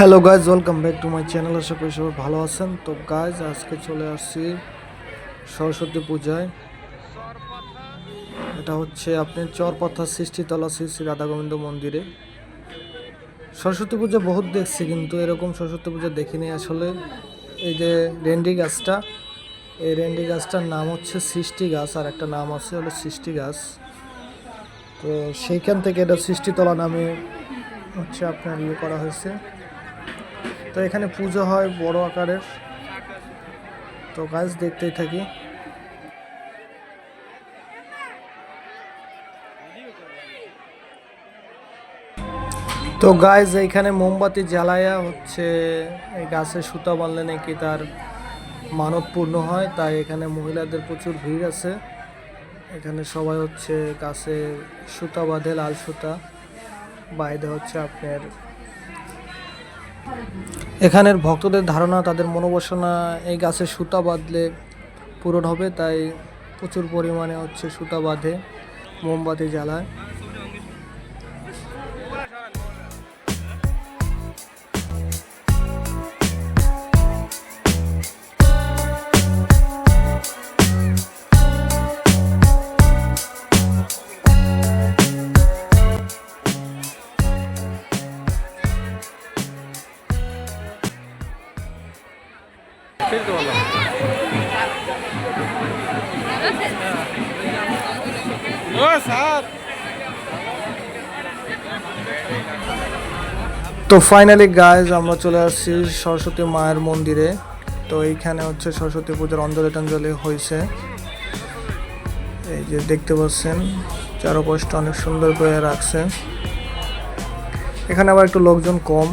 Hello guys, welcome back to my channel. আশা করি সবাই ভালো আছেন। তো গাইজ, আজকে চলে আসছি সরস্বতী পূজায়। এটা হচ্ছে আপনি চরপথা সৃষ্টিতলা শ্রী শ্রী রাধা গোবিন্দ মন্দিরে। সরস্বতী পূজা বহুত দেখছি, কিন্তু এরকম সরস্বতী পূজা দেখিনি আসলে। এই যে রেন্ডি গাছটা, এই রেন্ডি গাছটার নাম হচ্ছে সৃষ্টি গাছ, আর একটা নাম আছে হলো সৃষ্টি গাছ। তো সেইখান থেকে এটা সৃষ্টিতলা নামে হচ্ছে আপনার করা হয়েছে। তো এখানে পুজো হয় বড় আকারের। তো গাছ দেখতেই থাকি। তো গাইজ, এইখানে মোমবাতি জ্বালায়া হচ্ছে এই গাছে সুতা বাঁধলে নাকি তার মানত পূর্ণ হয়, তাই এখানে মহিলাদের প্রচুর ভিড় আছে। এখানে সবাই হচ্ছে গাছে সুতা বাঁধে, লাল সুতা বাইরে হচ্ছে আপনার। এখানের ভক্তদের ধারণা, তাদের মনোবাসনা এই গাছে সুতা বাঁধলে পূরণ হবে, তাই প্রচুর পরিমাণে হচ্ছে সুতা বাঁধে, মোমবাতি জ্বালায়। তো ফাইনালি গাইজ, আমরা চলে আসছি সরস্বতী মায়ের মন্দিরে। তো এইখানে হচ্ছে সরস্বতী পূজার অঞ্জলি টঞ্জলি হয়েছে। এই যে দেখতে পাচ্ছেন, চারপাশটা অনেক সুন্দর করে রাখছে। এখানে আবার একটু লোকজন কম।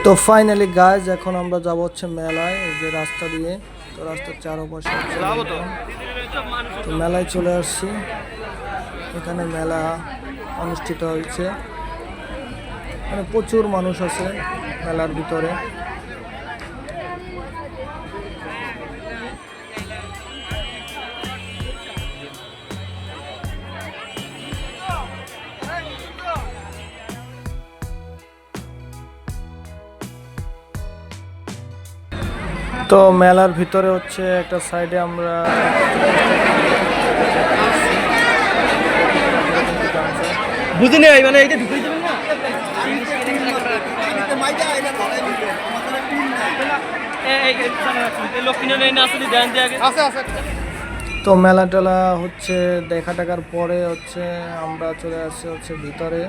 তো ফাইনালি গাইজ, এখন আমরা যাব হচ্ছে মেলায়, এই যে রাস্তা দিয়ে। তো রাস্তার চারপাশে তো মেলায় চলে আসছি। এখানে মেলা অনুষ্ঠিত হয়েছে, মানে প্রচুর মানুষ আছে মেলার ভিতরে। তো মেলার ভিতরে হচ্ছে একটা সাইডে আমরা বুঝিনি, মানে এইটা ঢুকাই যাবেন না। তো মেলা টেলা হচ্ছে দেখা টাকার পরে হচ্ছে আমরা চলে আসছি হচ্ছে ভিতরে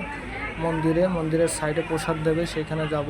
মন্দিরে। মন্দিরের সাইডে প্রসাদ দেবে, সেখানে যাব।